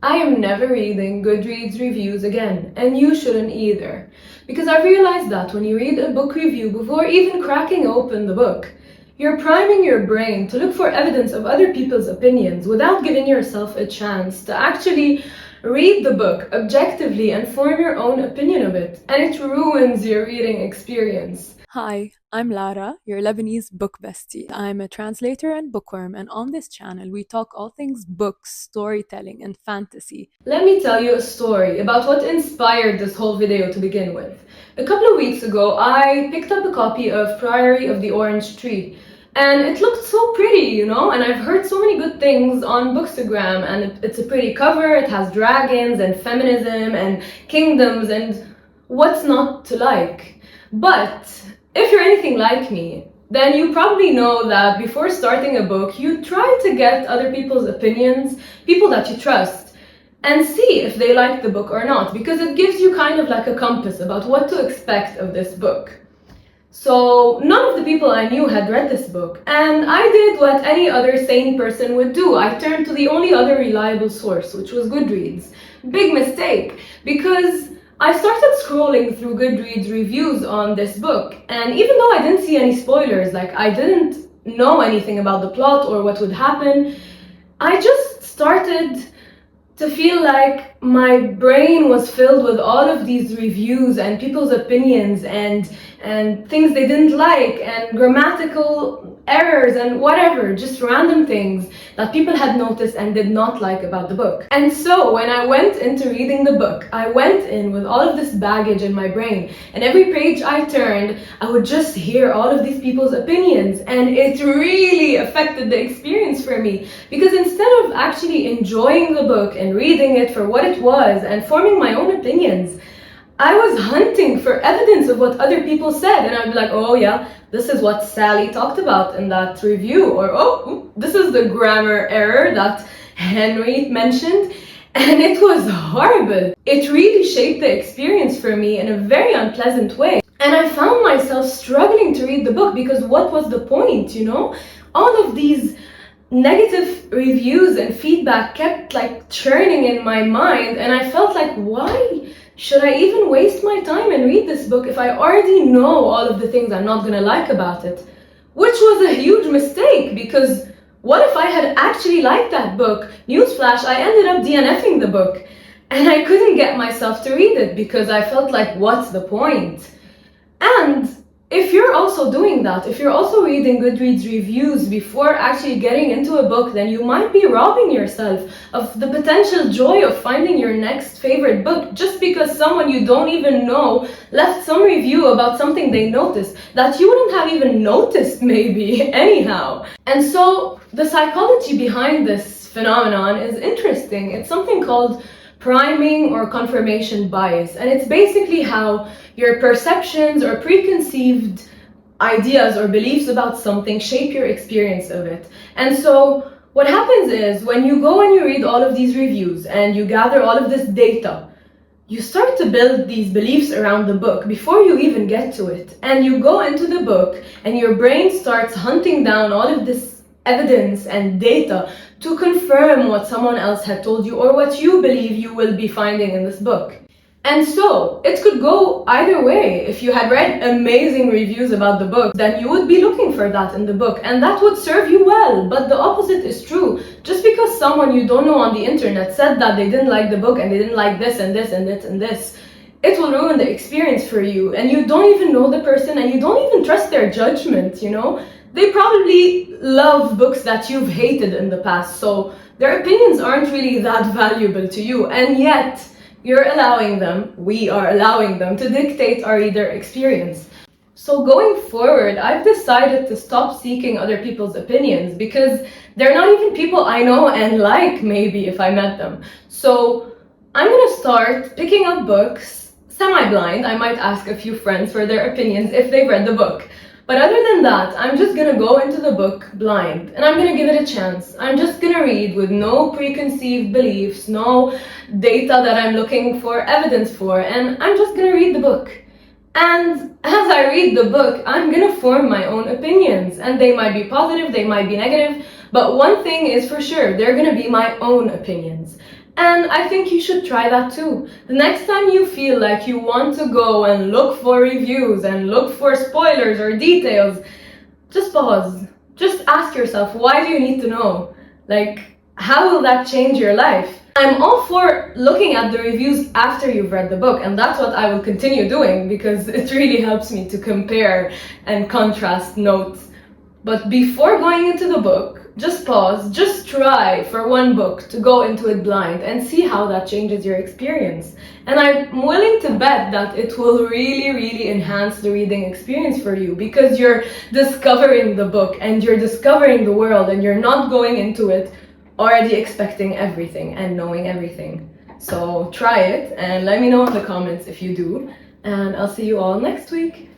I am never reading Goodreads reviews again, and you shouldn't either. Because I've realized that when you read a book review before even cracking open the book, you're priming your brain to look for evidence of other people's opinions without giving yourself a chance to actually read the book objectively and form your own opinion of it, and it ruins your reading experience. Hi, I'm Lara, your Lebanese book bestie. I'm a translator and bookworm, and on this channel, we talk all things books, storytelling, and fantasy. Let me tell you a story about what inspired this whole video to begin with. A couple of weeks ago, I picked up a copy of Priory of the Orange Tree, and it looked so pretty, and I've heard so many good things on Bookstagram, and it's a pretty cover, it has dragons and feminism and kingdoms and what's not to like. But if you're anything like me, then you probably know that before starting a book, you try to get other people's opinions, people that you trust, and see if they like the book or not, because it gives you kind of like a compass about what to expect of this book. So none of the people I knew had read this book, and I did what any other sane person would do. I turned to the only other reliable source, which was Goodreads. Big mistake, because I started scrolling through Goodreads reviews on this book, and even though I didn't see any spoilers, like I didn't know anything about the plot or what would happen, I just started to feel like my brain was filled with all of these reviews and people's opinions and things they didn't like and grammatical errors and whatever, just random things that people had noticed and did not like about the book. And so when I went into reading the book, I went in with all of this baggage in my brain, and every page I turned, I would just hear all of these people's opinions, and it really affected the experience for me, because instead of actually enjoying the book and reading it for what it was and forming my own opinions, I was hunting for evidence of what other people said, and I'd be like, oh yeah, this is what Sally talked about in that review, or oh, this is the grammar error that Henry mentioned, and it was horrible. It really shaped the experience for me in a very unpleasant way, and I found myself struggling to read the book because what was the point, All of these negative reviews and feedback kept like churning in my mind, and I felt like, why should I even waste my time and read this book if I already know all of the things I'm not gonna like about it? Which was a huge mistake, because what if I had actually liked that book? Newsflash, I ended up DNFing the book, and I couldn't get myself to read it because I felt like, what's the point? And if you're also doing that, if you're also reading Goodreads reviews before actually getting into a book, then you might be robbing yourself of the potential joy of finding your next favorite book just because someone you don't even know left some review about something they noticed that you wouldn't have even noticed maybe anyhow. And so the psychology behind this phenomenon is interesting. It's something called priming or confirmation bias, and it's basically how your perceptions or preconceived ideas or beliefs about something shape your experience of it. And so what happens is, when you go and you read all of these reviews and you gather all of this data, you start to build these beliefs around the book before you even get to it, and you go into the book and your brain starts hunting down all of this evidence and data to confirm what someone else had told you or what you believe you will be finding in this book. And so it could go either way. If you had read amazing reviews about the book, then you would be looking for that in the book, and that would serve you well. But the opposite is true. Just because someone you don't know on the internet said that they didn't like the book and they didn't like this and this and this and this, it will ruin the experience for you, and you don't even know the person and you don't even trust their judgment, They probably love books that you've hated in the past, so their opinions aren't really that valuable to you, and yet we are allowing them to dictate our reader experience. So going forward, I've decided to stop seeking other people's opinions, because they're not even people I know and like, maybe, if I met them. So I'm gonna start picking up books semi-blind. I might ask a few friends for their opinions if they've read the book. But other than that, I'm just gonna go into the book blind, and I'm gonna give it a chance. I'm just gonna read with no preconceived beliefs, no data that I'm looking for evidence for, and I'm just gonna read the book. And as I read the book, I'm gonna form my own opinions, and they might be positive, they might be negative, but one thing is for sure, they're gonna be my own opinions. And I think you should try that too. The next time you feel like you want to go and look for reviews and look for spoilers or details, just pause. Just ask yourself, why do you need to know? Like, how will that change your life? I'm all for looking at the reviews after you've read the book, and that's what I will continue doing because it really helps me to compare and contrast notes. But before going into the book, just pause, just try for one book to go into it blind and see how that changes your experience. And I'm willing to bet that it will really enhance the reading experience for you because you're discovering the book and you're discovering the world and you're not going into it already expecting everything and knowing everything. So try it and let me know in the comments if you do. And I'll see you all next week.